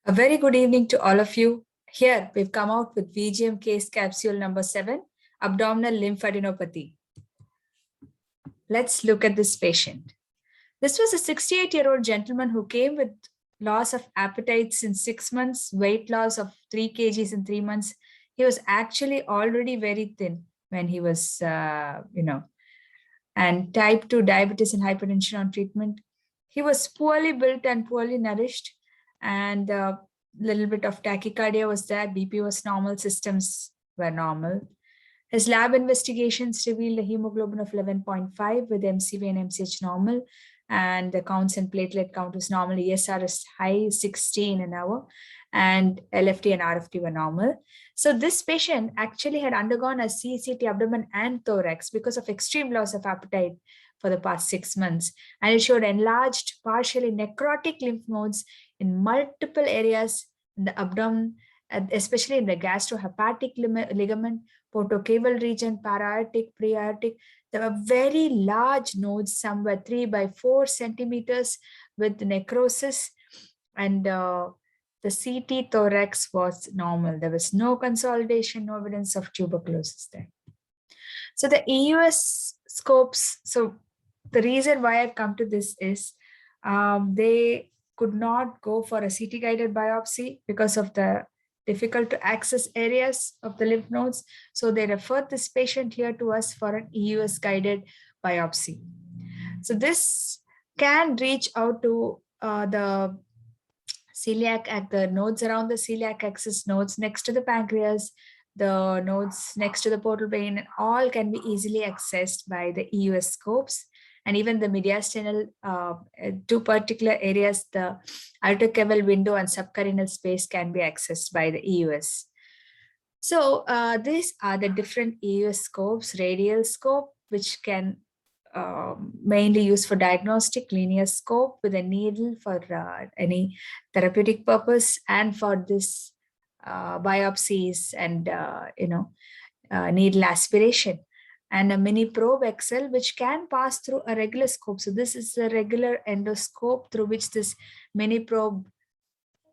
A very good evening to all of you. Here we've come out with VGM case capsule number 7, abdominal lymphadenopathy. Let's look at this patient. This was a 68-year-old gentleman who came with loss of appetites in 6 months, weight loss of 3 kgs in 3 months. He was actually already very thin when he was, and type 2 diabetes and hypertension on treatment. He was poorly built and poorly nourished, and little bit of tachycardia was there. BP was normal, systems were normal. His lab investigations revealed a hemoglobin of 11.5 with MCV and MCH normal, and the counts and platelet count was normal. ESR is high, 16 an hour, and LFT and RFT were normal. So this patient actually had undergone a CCT abdomen and thorax because of extreme loss of appetite for the past 6 months, and it showed enlarged, partially necrotic lymph nodes in multiple areas in the abdomen, especially in the gastrohepatic ligament, portocaval region, para-aortic, pre-aortic. There were very large nodes, some were 3 by 4 centimeters with necrosis, and the CT thorax was normal. There was no consolidation, no evidence of tuberculosis there. So the EUS scopes, so the reason why I've come to this is they could not go for a CT guided biopsy because of the difficult to access areas of the lymph nodes. So they referred this patient here to us for an EUS guided biopsy. So this can reach out to the celiac at the nodes around the celiac axis, nodes next to the pancreas, the nodes next to the portal vein, and all can be easily accessed by the EUS scopes. And even the mediastinal, two particular areas, the altocaval window and subcarinal space can be accessed by the EUS. So these are the different EUS scopes: radial scope, which can mainly used for diagnostic, linear scope with a needle for any therapeutic purpose, and for this biopsies and needle aspiration, and a mini probe XL which can pass through a regular scope. So this is a regular endoscope through which this mini probe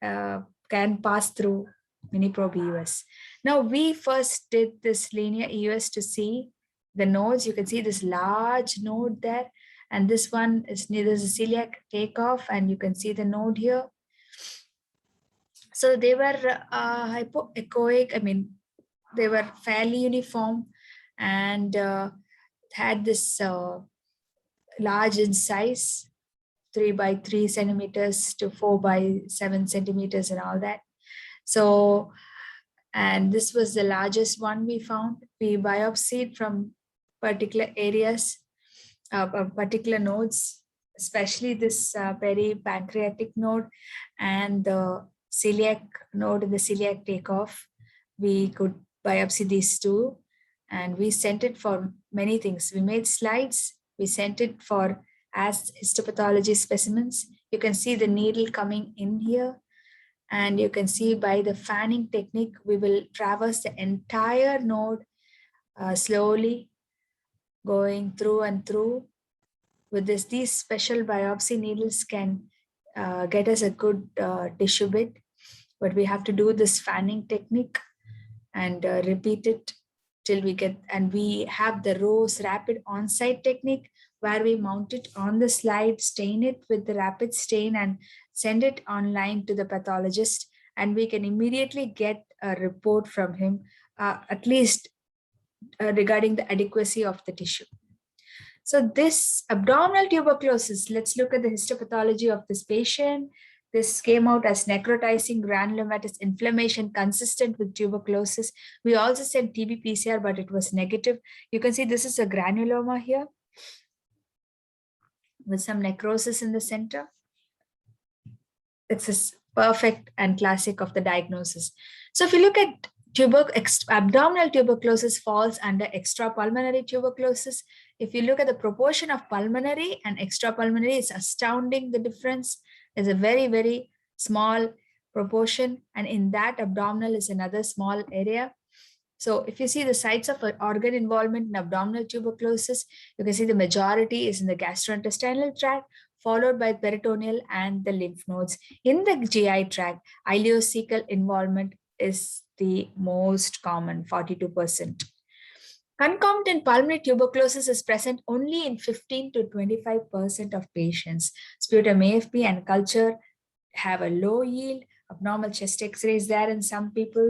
can pass through mini probe EUS. Now we first did this linear EUS to see the nodes. You can see this large node there, and this one is near the celiac takeoff, and you can see the node here. So they were hypoechoic. I mean, they were fairly uniform and had this large in size, 3 by 3 centimeters to 4 by 7 centimeters and all that. So, and this was the largest one we found. We biopsied from particular areas, particular nodes, especially this peripancreatic node and the celiac node in the celiac takeoff. We could biopsy these two, and we sent it for many things. We made slides. We sent it for as histopathology specimens. You can see the needle coming in here, and you can see by the fanning technique, we will traverse the entire node slowly, going through and through. With this, these special biopsy needles can get us a good tissue bit, but we have to do this fanning technique and repeat it till we get, and we have the ROSE rapid on-site technique where we mount it on the slide, stain it with the rapid stain, and send it online to the pathologist, and we can immediately get a report from him, at least regarding the adequacy of the tissue. So this abdominal tuberculosis, let's look at the histopathology of this patient. This came out as necrotizing granulomatous inflammation consistent with tuberculosis. We also said TB PCR, but it was negative. You can see this is a granuloma here with some necrosis in the center. It's a perfect and classic of the diagnosis. So if you look at abdominal tuberculosis falls under extrapulmonary tuberculosis. If you look at the proportion of pulmonary and extrapulmonary, it's astounding, the difference. Is a very, very small proportion, and in that abdominal is another small area. So if you see the sites of organ involvement in abdominal tuberculosis, you can see the majority is in the gastrointestinal tract, followed by peritoneal and the lymph nodes. In the GI tract, ileocecal involvement is the most common, 42%. Concomitant pulmonary tuberculosis is present only in 15 to 25% of patients. Sputum AFP and culture have a low yield. Abnormal chest X-rays there in some people.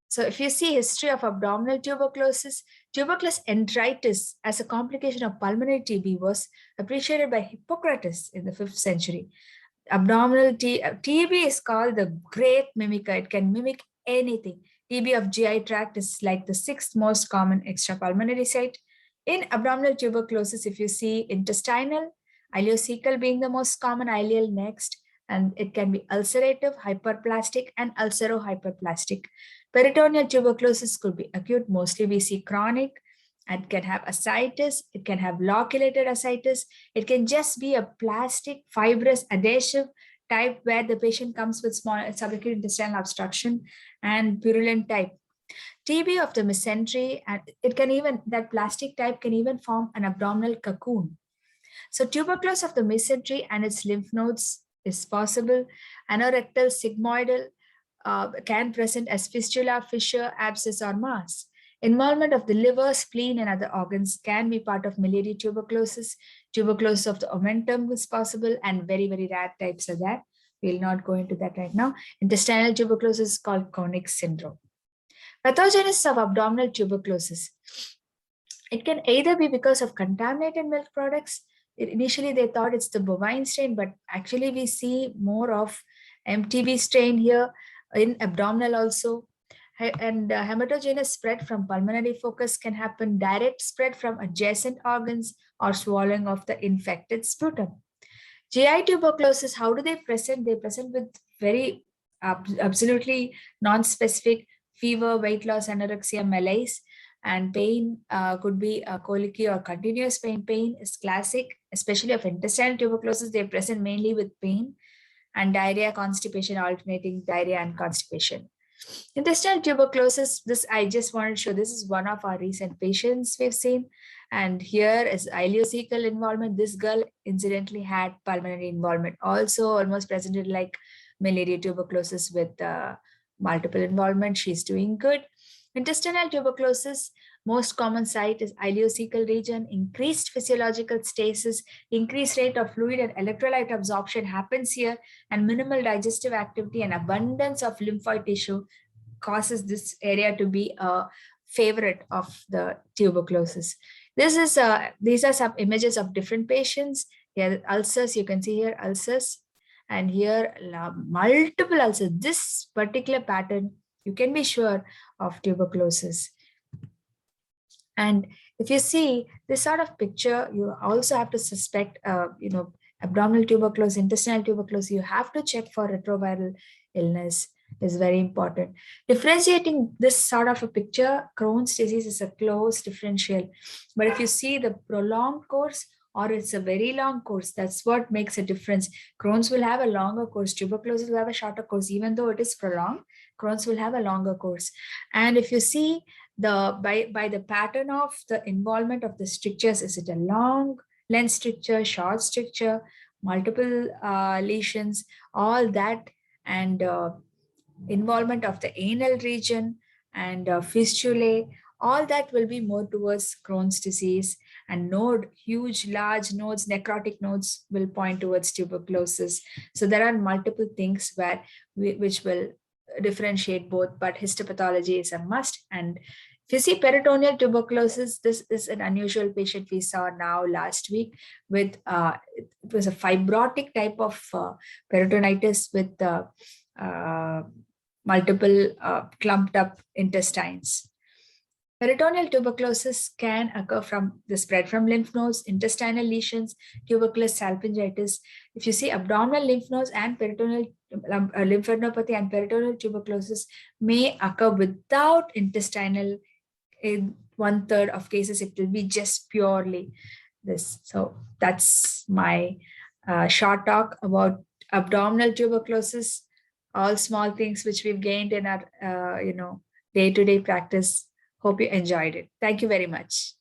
So if you see history of abdominal tuberculosis, tuberculous enteritis as a complication of pulmonary TB was appreciated by Hippocrates in the 5th century. Abdominal TB is called the great mimicker. It can mimic anything. TB of GI tract is like the 6th most common extrapulmonary site. In abdominal tuberculosis, if you see intestinal, ileocecal being the most common, ileal next, and it can be ulcerative, hyperplastic, and ulcero-hyperplastic. Peritoneal tuberculosis could be acute. Mostly we see chronic. It can have ascites. It can have loculated ascites. It can just be a plastic, fibrous, adhesive type where the patient comes with small subacute intestinal obstruction, and purulent type. TB of the mesentery, and it can even, that plastic type can even form an abdominal cocoon. So tuberculosis of the mesentery and its lymph nodes is possible. Anorectal, sigmoidal can present as fistula, fissure, abscess, or mass. Involvement of the liver, spleen, and other organs can be part of miliary tuberculosis. Tuberculosis of the omentum is possible, and very, very rare types are there. We'll not go into that right now. Intestinal tuberculosis is called Koenig syndrome. Pathogenesis of abdominal tuberculosis. It can either be because of contaminated milk products. Initially, they thought it's the bovine strain, but actually we see more of MTB strain here in abdominal also. And hematogenous spread from pulmonary focus can happen. Direct spread from adjacent organs or swallowing of the infected sputum. GI tuberculosis, how do they present? They present with very absolutely non-specific fever, weight loss, anorexia, malaise, and pain could be colicky or continuous pain. Pain is classic, especially of intestinal tuberculosis. They present mainly with pain, and diarrhea, constipation, alternating diarrhea and constipation. Intestinal tuberculosis, this I just wanted to show, this is one of our recent patients we've seen. And here is ileocecal involvement. This girl incidentally had pulmonary involvement, also almost presented like miliary tuberculosis with multiple involvement. She's doing good. Intestinal tuberculosis, most common site is ileocecal region. Increased physiological stasis, increased rate of fluid and electrolyte absorption happens here, and minimal digestive activity and abundance of lymphoid tissue causes this area to be a favorite of the tuberculosis. These are some images of different patients. Here ulcers, you can see here ulcers, and here multiple ulcers. This particular pattern, you can be sure of tuberculosis. And if you see this sort of picture, you also have to suspect, abdominal tuberculosis, intestinal tuberculosis. You have to check for retroviral illness is very important. Differentiating this sort of a picture, Crohn's disease is a close differential. But if you see the prolonged course or it's a very long course, that's what makes a difference. Crohn's will have a longer course. Tuberculosis will have a shorter course. Even though it is prolonged, Crohn's will have a longer course. And if you see by the pattern of the involvement of the strictures, is it a long lens stricture, short stricture, multiple lesions, all that, and involvement of the anal region and fistulae, all that will be more towards Crohn's disease. And huge, large nodes, necrotic nodes will point towards tuberculosis. So there are multiple things which will differentiate both, but histopathology is a must. And if you see peritoneal tuberculosis, this is an unusual patient we saw last week with, it was a fibrotic type of peritonitis with multiple clumped up intestines. Peritoneal tuberculosis can occur from the spread from lymph nodes, intestinal lesions, tuberculous salpingitis. If you see abdominal lymph nodes and peritoneal lymphadenopathy and peritoneal tuberculosis may occur without intestinal. In 1/3 of cases, it will be just purely this. So that's my short talk about abdominal tuberculosis, all small things which we've gained in our day-to-day practice. Hope you enjoyed it. Thank you very much.